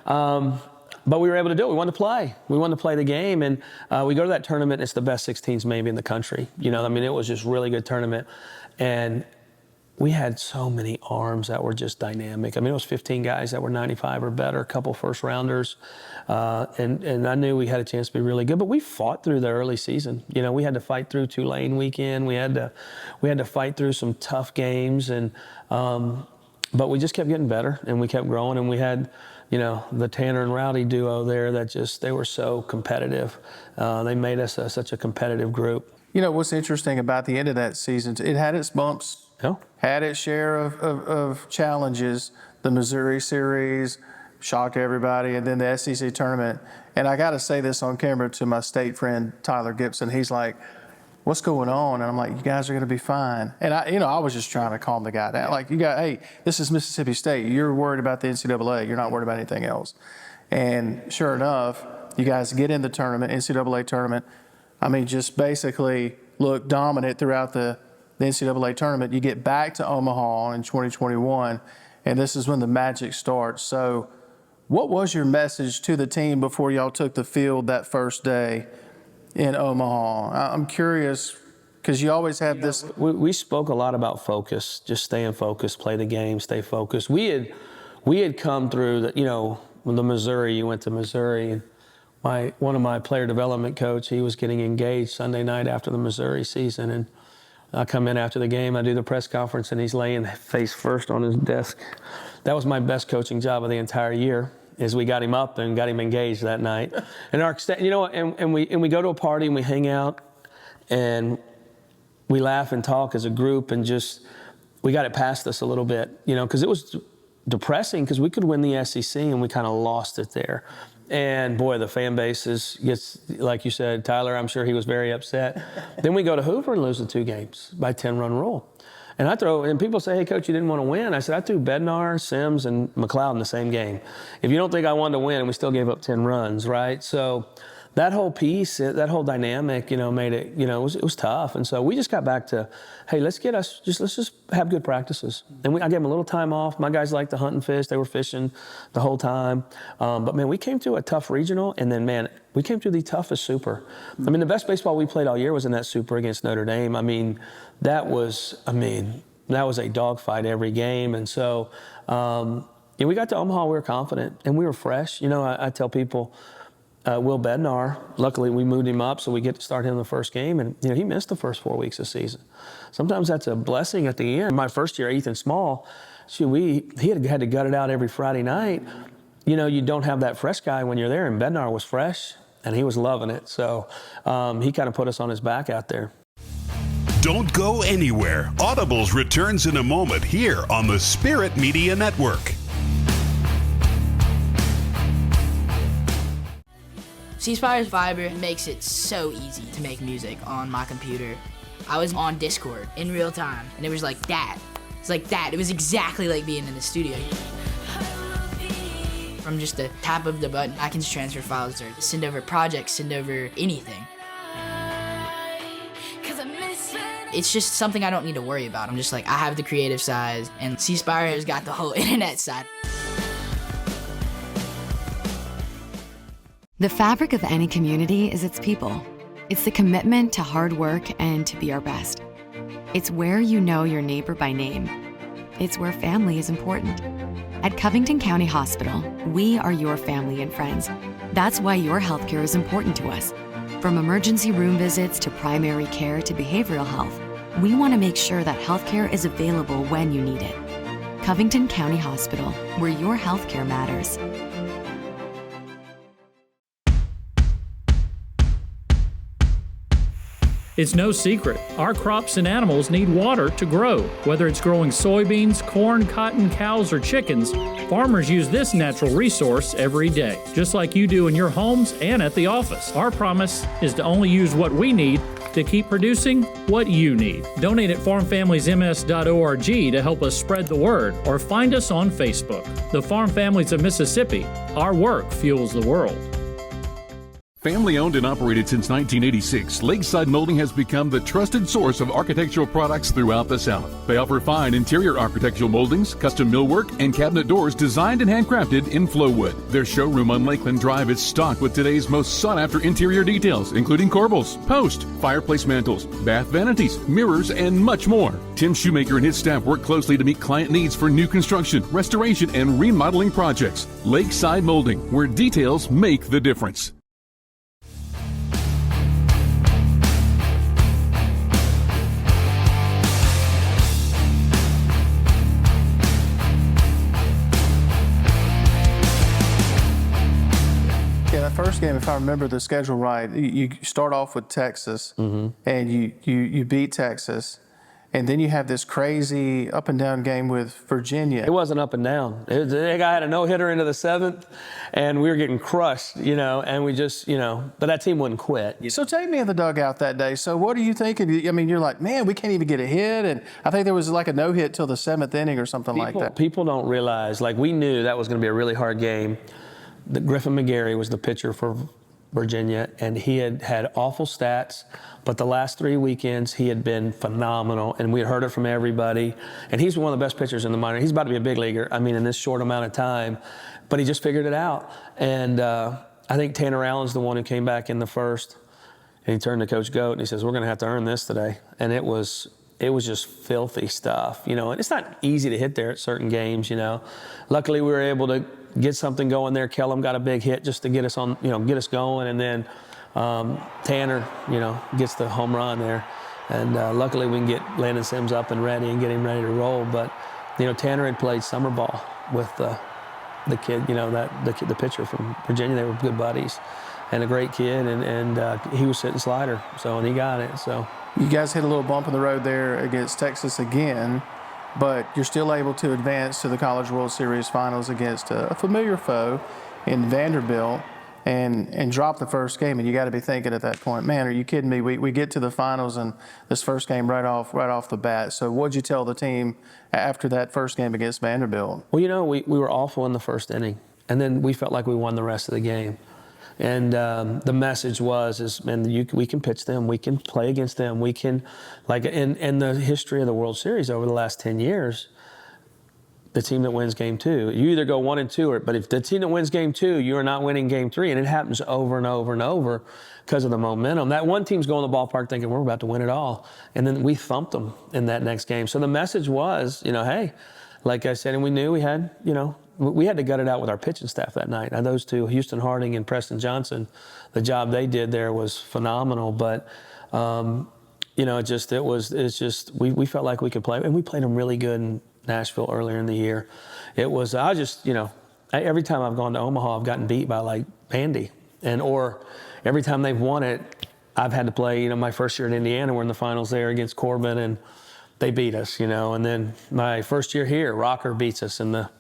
But we were able to do it. We wanted to play. We wanted to play the game, and we go to that tournament. It's the best 16s maybe in the country. It was just really good tournament, and we had so many arms that were just dynamic. It was 15 guys that were 95 or better, a couple first rounders, and I knew we had a chance to be really good. But we fought through the early season. We had to fight through Tulane weekend. We had to fight through some tough games, and but we just kept getting better, and we kept growing, and we had. The Tanner and Rowdy duo there they were so competitive. They made us such a competitive group. What's interesting about the end of that season, it had its bumps, had its share of challenges. The Missouri series shocked everybody, and then the SEC tournament. And I got to say this on camera to my state friend, Tyler Gibson. He's like, what's going on? And I'm like, you guys are going to be fine. And I was just trying to calm the guy down. Hey, this is Mississippi State. You're worried about the NCAA. You're not worried about anything else. And sure enough, you guys get in the tournament, NCAA tournament. Just basically look dominant throughout the NCAA tournament. You get back to Omaha in 2021, and this is when the magic starts. So what was your message to the team before y'all took the field that first day in Omaha? I'm curious because you always have this. We spoke a lot about focus, just staying focused, play the game, stay focused. We had come through the Missouri. You went to Missouri, and one of my player development coach, he was getting engaged Sunday night after the Missouri season, and I come in after the game. I do the press conference, and he's laying face first on his desk. That was my best coaching job of the entire year. Is we got him up and got him engaged that night. And and we go to a party and we hang out and we laugh and talk as a group, and just we got it past us a little bit, because it was depressing because we could win the SEC and we kind of lost it there. And boy, the fan base gets, like you said, Tyler, I'm sure he was very upset. Then we go to Hoover and lose the 2 games by 10-run rule. And people say, hey, Coach, you didn't want to win. I said, I threw Bednar, Sims, and McLeod in the same game. If you don't think I wanted to win, we still gave up 10 runs, right? So that whole piece, that whole dynamic, made it, it was tough. And so we just got back to, hey, let's just have good practices. And I gave them a little time off. My guys liked to hunt and fish. They were fishing the whole time. But, man, we came to a tough regional, and then, man, we came to the toughest super. The best baseball we played all year was in that super against Notre Dame. That was a dogfight every game. And so we got to Omaha, we were confident, and we were fresh. I tell people, Will Bednar, luckily we moved him up so we get to start him the first game, and he missed the first 4 weeks of the season. Sometimes that's a blessing at the end. My first year, Ethan Small, he had to gut it out every Friday night. You don't have that fresh guy when you're there, and Bednar was fresh, and he was loving it. So he kind of put us on his back out there. Don't go anywhere. Audibles returns in a moment here on the Spirit Media Network. C Spire's Viber makes it so easy to make music on my computer. I was on Discord in real time, and it was like that. It's like that. It was exactly like being in the studio. From just the tap of the button, I can transfer files or send over projects, send over anything. It's just something I don't need to worry about. I'm just like, I have the creative side, and C Spire has got the whole internet side. The fabric of any community is its people. It's the commitment to hard work and to be our best. It's where you know your neighbor by name. It's where family is important. At Covington County Hospital, we are your family and friends. That's why your healthcare is important to us. From emergency room visits to primary care to behavioral health, we want to make sure that healthcare is available when you need it. Covington County Hospital, where your healthcare matters. It's no secret, our crops and animals need water to grow. Whether it's growing soybeans, corn, cotton, cows, or chickens, farmers use this natural resource every day, just like you do in your homes and at the office. Our promise is to only use what we need to keep producing what you need. Donate at farmfamiliesms.org to help us spread the word, or find us on Facebook. The Farm Families of Mississippi, our work fuels the world. Family owned and operated since 1986, Lakeside Molding has become the trusted source of architectural products throughout the South. They offer fine interior architectural moldings, custom millwork, and cabinet doors designed and handcrafted in Flowwood. Their showroom on Lakeland Drive is stocked with today's most sought-after interior details, including corbels, post, fireplace mantles, bath vanities, mirrors, and much more. Tim Shoemaker and his staff work closely to meet client needs for new construction, restoration, and remodeling projects. Lakeside Molding, where details make the difference. First game, if I remember the schedule right, you start off with Texas, and you beat Texas, and then you have this crazy up and down game with Virginia. It wasn't up and down. That guy had a no-hitter into the seventh, and we were getting crushed, and we just, but that team wouldn't quit. So take me in the dugout that day. So what are you thinking? I mean, you're like, man, we can't even get a hit, and I think there was like a no-hit till the seventh inning or something like that. People don't realize, we knew that was going to be a really hard game. Griffin McGarry was the pitcher for Virginia, and he had had awful stats, but the last 3 weekends he had been phenomenal, and we had heard it from everybody. And he's one of the best pitchers in the minor. He's about to be a big leaguer, in this short amount of time, but he just figured it out. And I think Tanner Allen's the one who came back in the first, and he turned to Coach Goat, and he says, we're going to have to earn this today. And it was just filthy stuff, and it's not easy to hit there at certain games, Luckily, we were able to get something going there. Kellum got a big hit just to get us on, get us going, and then Tanner, gets the home run there, and luckily we can get Landon Sims up and ready and get him ready to roll. But Tanner had played summer ball with the kid, the pitcher from Virginia. They were good buddies, and a great kid, and he was hitting slider, and he got it. So you guys hit a little bump in the road there against Texas again, but you're still able to advance to the College World Series finals against a familiar foe in Vanderbilt and drop the first game. And you got to be thinking at that point, man, are you kidding me? We get to the finals and this first game right off the bat. So what'd you tell the team after that first game against Vanderbilt? Well, we were awful in the first inning, and then we felt like we won the rest of the game. And the message was, man, we can pitch them, we can play against them, we can, in the history of the World Series over the last 10 years, the team that wins game 2, you either go 1-2, but if the team that wins game 2, you are not winning game 3, and it happens over and over and over because of the momentum. That one team's going to the ballpark thinking we're about to win it all, and then we thumped them in that next game. So the message was, hey, like I said, and we knew we had, we had to gut it out with our pitching staff that night. Now, those two, Houston Harding and Preston Johnson, the job they did there was phenomenal. But, we felt like we could play. And we played them really good in Nashville earlier in the year. Every time I've gone to Omaha, I've gotten beat by Vandy. Or every time they've won it, I've had to play, my first year in Indiana, we're in the finals there against Corbin, and they beat us, And then my first year here, Rocker beats us in the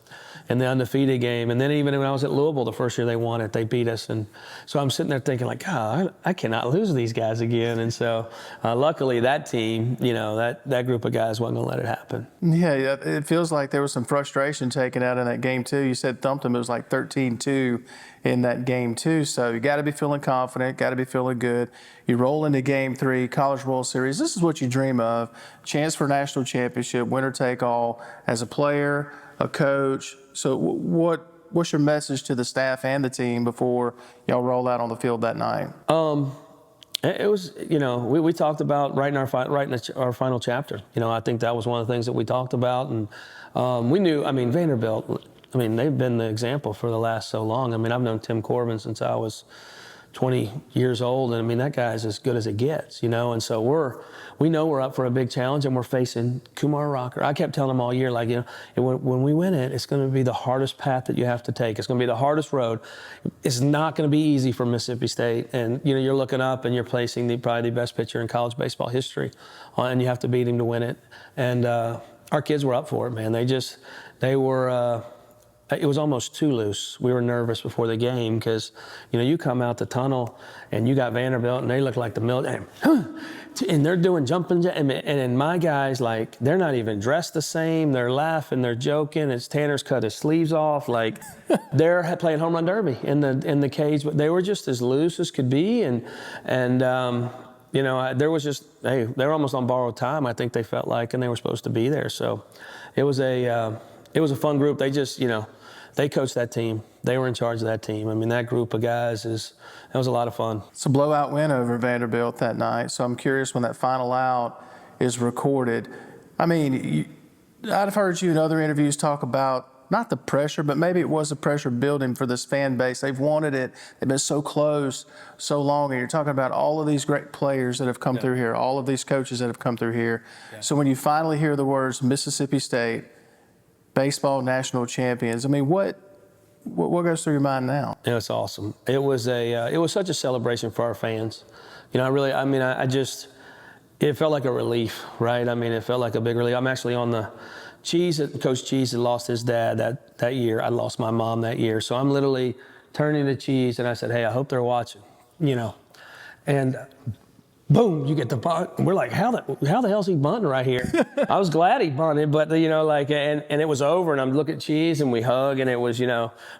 undefeated game. And then even when I was at Louisville, the first year they won it, they beat us. And so I'm sitting there thinking God, I cannot lose to these guys again. And so luckily that team, that group of guys wasn't going to let it happen. Yeah, it feels like there was some frustration taken out in that game too. You said thumped them, it was 13-2 in that game too. So you got to be feeling confident, got to be feeling good. You roll into game 3, College World Series. This is what you dream of. Chance for national championship, winner take all as a player, a coach. So what's your message to the staff and the team before y'all roll out on the field that night? It was, we talked about writing our final chapter. I think that was one of the things that we talked about, and we knew. Vanderbilt. They've been the example for the last so long. I've known Tim Corbin since I was 20 years old, and that guy's as good as it gets, And so we know we're up for a big challenge, and we're facing Kumar Rocker. I kept telling him all year, when we win it, it's going to be the hardest path that you have to take. It's going to be the hardest road. It's not going to be easy for Mississippi State, and you're looking up and you're placing probably the best pitcher in college baseball history, and you have to beat him to win it. And our kids were up for it, man. They were. It was almost too loose. We were nervous before the game because, you come out the tunnel and you got Vanderbilt and they look like the military, and they're doing jumping, and my guys, they're not even dressed the same. They're laughing, they're joking. It's Tanner's cut his sleeves off, they're playing home run derby in the cage. But they were just as loose as could be, and there was just, they were almost on borrowed time. I think they felt like, and they were supposed to be there. So it was a fun group. They just, they coached that team. They were in charge of that team. That group of guys that was a lot of fun. It's a blowout win over Vanderbilt that night. So I'm curious when that final out is recorded. I've heard you in other interviews talk about not the pressure, but maybe it was the pressure building for this fan base. They've wanted it. They've been so close so long. And you're talking about all of these great players that have come through here, all of these coaches that have come through here. Yeah. So when you finally hear the words Mississippi State, baseball national champions, what goes through your mind now? It's awesome. It was such a celebration for our fans. It felt like a relief, right? It felt like a big relief. I'm actually on the Coach Cheese had lost his dad that year. I lost my mom that year. So I'm literally turning to Cheese and I said, hey, I hope they're watching, and boom, you get the bunt. We're like, how the hell's he bunting right here? I was glad he bunted, but and it was over, and I'm looking at Cheese and we hug, and it was,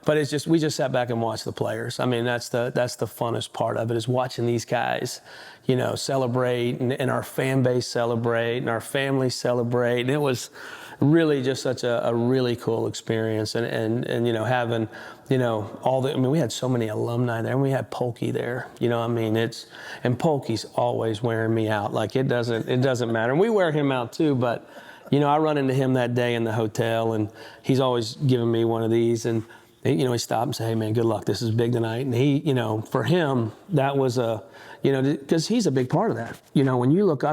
but it's just, we just sat back and watched the players. That's the funnest part of it, is watching these guys, celebrate, and our fan base celebrate, and our family celebrate. And it was really just such a really cool experience, and having, we had so many alumni there, and we had Polky there, and Polky's always wearing me out. It doesn't matter. And we wear him out too, but, I run into him that day in the hotel, and he's always giving me one of these, and, he stopped and said, hey man, good luck. This is big tonight. And he, for him, that was because he's a big part of that. When you look,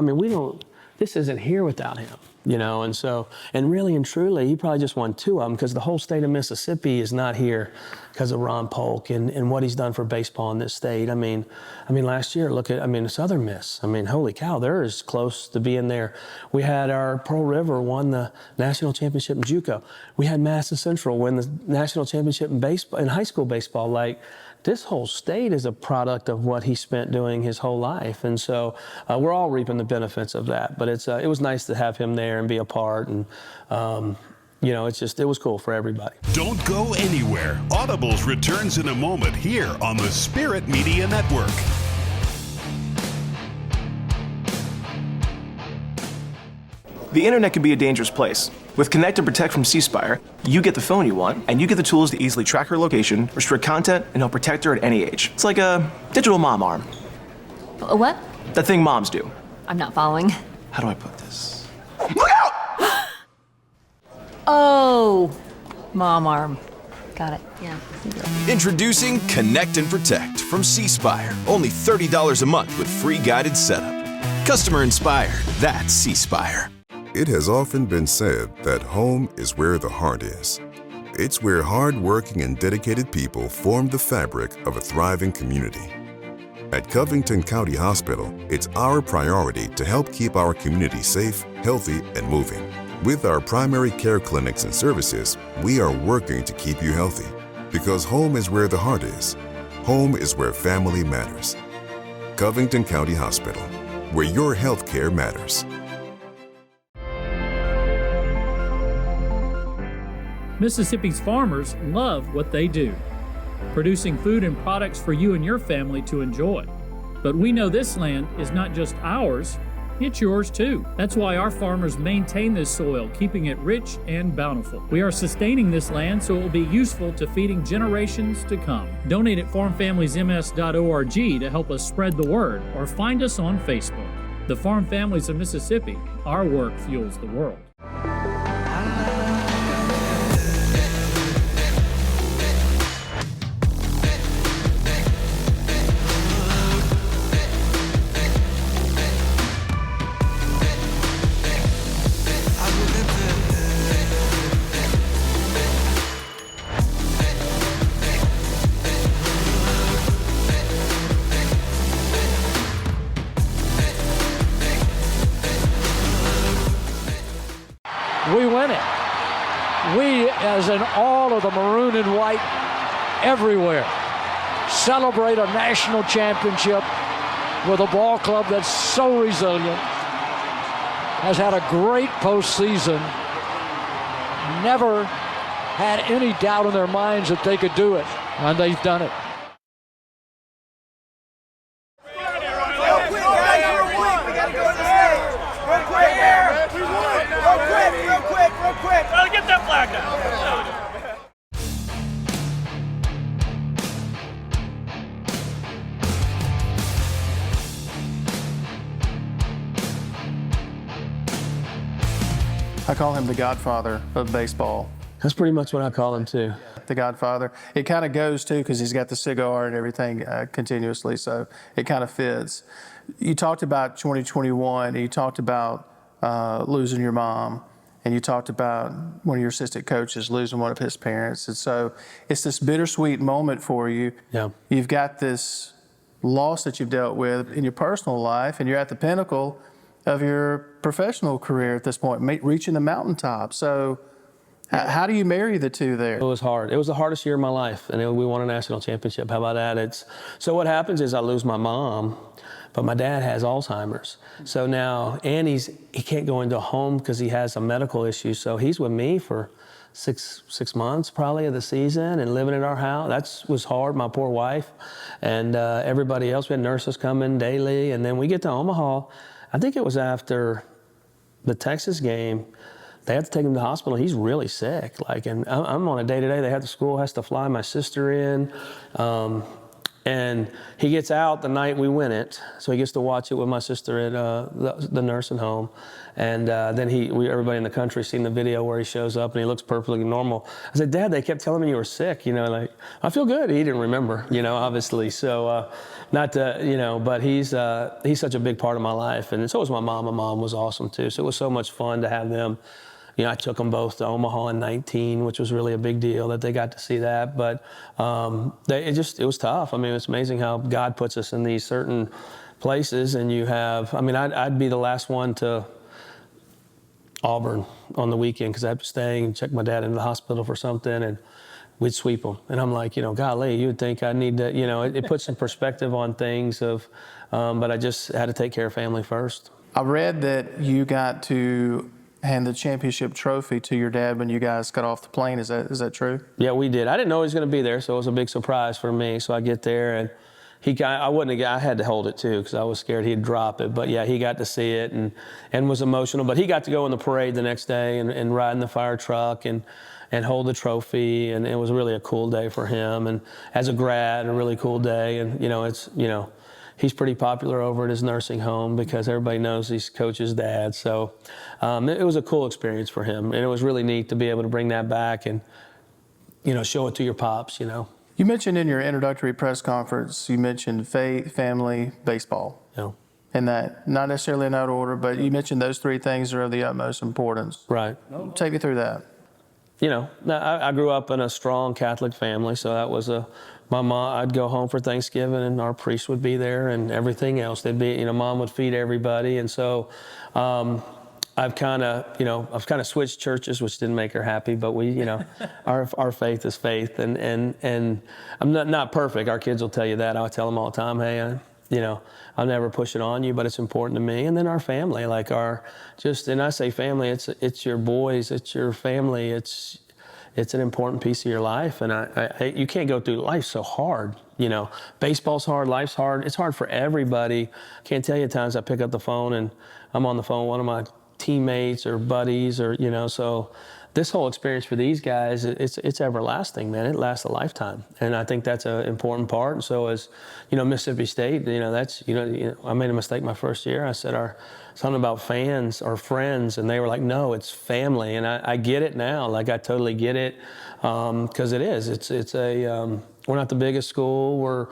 this isn't here without him. And so, and really and truly, he probably just won 2 of them, because the whole state of Mississippi is not here because of Ron Polk and what he's done for baseball in this state. Last year, look at, Southern Miss. Holy cow, they're as close to being there. We had our Pearl River won the national championship in JUCO. We had Madison Central win the national championship in baseball, in high school baseball. This whole state is a product of what he spent doing his whole life. And so we're all reaping the benefits of that. But it was nice to have him there and be a part. And, it was cool for everybody. Don't go anywhere. Audibles returns in a moment here on the Spirit Media Network. The internet can be a dangerous place. With Connect and Protect from C Spire, you get the phone you want, and you get the tools to easily track her location, restrict content, and help protect her at any age. It's like a digital mom arm. A what? That thing moms do. I'm not following. How do I put this? Look out! Oh, mom arm. Got it, yeah. Introducing Connect and Protect from C Spire. Only $30 a month with free guided setup. Customer inspired, that's C Spire. It has often been said that home is where the heart is. It's where hard-working and dedicated people form the fabric of a thriving community. At Covington County Hospital, it's our priority to help keep our community safe, healthy, and moving. With our primary care clinics and services, we are working to keep you healthy, because home is where the heart is. Home is where family matters. Covington County Hospital, where your health care matters. Mississippi's farmers love what they do, producing food and products for you and your family to enjoy. But we know this land is not just ours, it's yours too. That's why our farmers maintain this soil, keeping it rich and bountiful. We are sustaining this land so it will be useful to feeding generations to come. Donate at farmfamiliesms.org to help us spread the word, or find us on Facebook. The Farm Families of Mississippi, our work fuels the world. We win it. We, as in all of the maroon and white everywhere, celebrate a national championship with a ball club that's so resilient, has had a great postseason, never had any doubt in their minds that they could do it, and they've done it. Get that flag down. I call him the godfather of baseball. That's pretty much what I call him too. The godfather. It kind of goes too because he's got the cigar and everything continuously, so it kind of fits. You talked about 2021, and you talked about losing your mom, and you talked about one of your assistant coaches losing one of his parents. And so it's this bittersweet moment for you. Yeah. You've got this loss that you've dealt with in your personal life, and you're at the pinnacle of your professional career at this point, reaching the mountaintop. So how do you marry the two there? It was hard. It was the hardest year of my life, and we won a national championship. How about that? So what happens is I lose my mom, but my dad has Alzheimer's. So now, and he can't go into a home because he has a medical issue. So he's with me for six months probably of the season and living in our house. That was hard, my poor wife. And everybody else, we had nurses coming daily. And then we get to Omaha. I think it was after the Texas game. They have to take him to the hospital. He's really sick. And I'm on a day-to-day. The school has to fly my sister in. And he gets out the night we win it, so he gets to watch it with my sister at the nursing home. And then everybody in the country seen the video where he shows up and he looks perfectly normal. I said, Dad, they kept telling me you were sick. I feel good. He didn't remember, obviously. So but he's such a big part of my life. And so was my mom. My mom was awesome too. So it was so much fun to have them. I took them both to Omaha in 19, which was really a big deal that they got to see that. But it was tough. It's amazing how God puts us in these certain places. And I'd be the last one to Auburn on the weekend because I'd be staying and check my dad into the hospital for something, and we'd sweep them. And I'm like, golly, you would think I need to, it puts some perspective on things but I just had to take care of family first. I read that you got to hand the championship trophy to your dad when you guys got off the plane. Is that true? Yeah, we did. I didn't know he was going to be there, so it was a big surprise for me. So I get there, and I had to hold it too because I was scared he'd drop it. But yeah, he got to see it and was emotional. But he got to go in the parade the next day and ride in the fire truck and hold the trophy, and it was really a cool day for him. And as a grad, a really cool day. And he's pretty popular over at his nursing home because everybody knows he's Coach's dad. So it was a cool experience for him. And it was really neat to be able to bring that back and, show it to your pops, You mentioned in your introductory press conference, you mentioned faith, family, baseball. Yeah. And that, not necessarily in that order, but you mentioned those three things are of the utmost importance. Right. Take me through that. I grew up in a strong Catholic family, so that was my mom. I'd go home for Thanksgiving, and our priest would be there, and everything else. They'd be, Mom would feed everybody, and so I've kind of switched churches, which didn't make her happy. But we, our faith is faith, and I'm not perfect. Our kids will tell you that. I tell them all the time, hey, I'll never push it on you, but it's important to me. And then our family, and I say family, it's your boys, it's your family, it's an important piece of your life. And you can't go through life so hard, Baseball's hard, life's hard. It's hard for everybody. Can't tell you the times I pick up the phone and I'm on the phone with one of my teammates or buddies or, so this whole experience for these guys, it's everlasting, man. It lasts a lifetime. And I think that's an important part. And so as, Mississippi State, that's, I made a mistake my first year. I said something about fans or friends, and they were like, no, it's family. And I get it now. Like, I totally get it, because it is. It's we're not the biggest school. We're,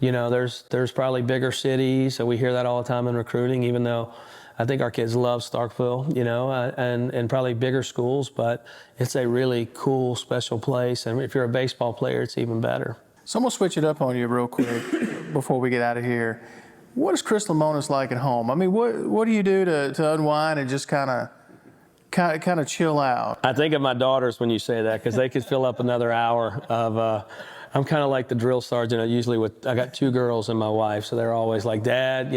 there's probably bigger cities. So we hear that all the time in recruiting, even though I think our kids love Starkville, and probably bigger schools, but it's a really cool, special place. And if you're a baseball player, it's even better. So I'm going to switch it up on you real quick before we get out of here. What is Chris Lemonis like at home? I mean, what do you do to unwind and just kind of chill out? I think of my daughters when you say that, because they could fill up another hour of I'm kind of like the drill sergeant. I got 2 girls and my wife, so they're always like, Dad,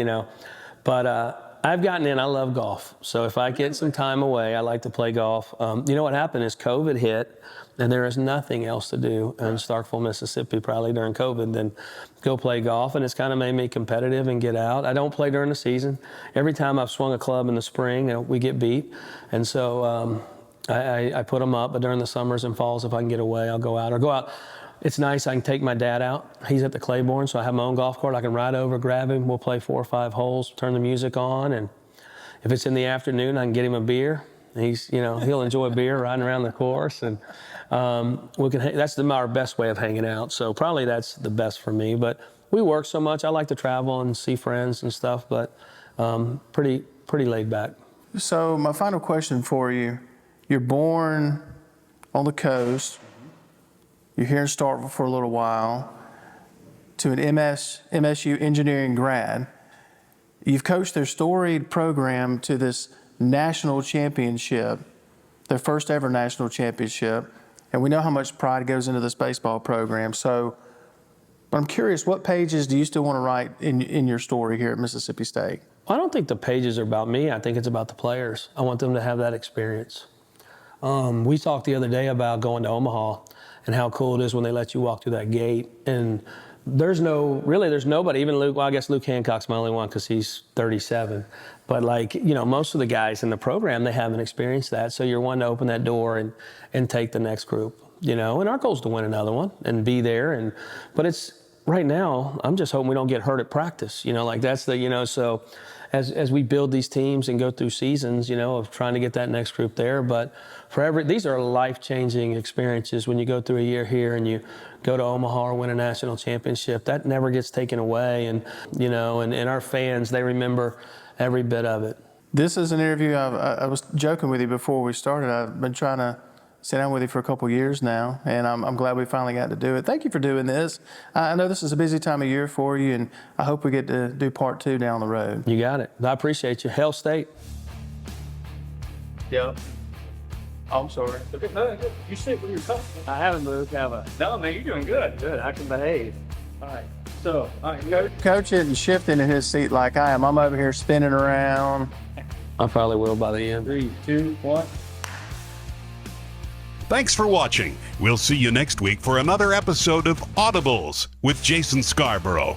But I've gotten in. I love golf. So if I get some time away, I like to play golf. What happened is COVID hit, and there is nothing else to do in Starkville, Mississippi, probably during COVID, than go play golf. And it's kind of made me competitive and get out. I don't play during the season. Every time I've swung a club in the spring, we get beat. And so I put them up. But during the summers and falls, if I can get away, I'll go out. It's nice. I can take my dad out. He's at the Claiborne, so I have my own golf cart. I can ride over, grab him. We'll play 4 or 5 holes, turn the music on, and if it's in the afternoon, I can get him a beer. He'll enjoy beer riding around the course, and that's our best way of hanging out. So probably that's the best for me. But we work so much. I like to travel and see friends and stuff, but pretty laid back. So my final question for you: you're born on the coast. You're here in Starkville for a little while, to an MSU engineering grad. You've coached their storied program to this national championship, their first ever national championship, and we know how much pride goes into this baseball program. So, but I'm curious, what pages do you still want to write in your story here at Mississippi State? I don't think the pages are about me. I think it's about the players. I want them to have that experience. We talked the other day about going to Omaha and how cool it is when they let you walk through that gate. And there's nobody, even Luke, well, I guess Luke Hancock's my only one because he's 37. But most of the guys in the program, they haven't experienced that. So you're one to open that door and take the next group, and our goal is to win another one and be there. But it's right now, I'm just hoping we don't get hurt at practice, that's so as we build these teams and go through seasons, of trying to get that next group there. But these are life-changing experiences when you go through a year here and you go to Omaha or win a national championship. That never gets taken away. And, and our fans, they remember every bit of it. This is an interview. I was joking with you before we started. I've been trying to sit down with you for a couple years now, and I'm glad we finally got to do it. Thank you for doing this. I know this is a busy time of year for you, and I hope we get to do part 2 down the road. You got it. I appreciate you. Hail State. Yep. Oh, I'm sorry. You sit with your cup. I haven't moved, have I? No, man, you're doing good. Good. I can behave. All right. So, Coach isn't shifting in his seat like I am. I'm over here spinning around. I probably will by the end. 3, 2, 1. Thanks for watching. We'll see you next week for another episode of Audibles with Jason Scarborough.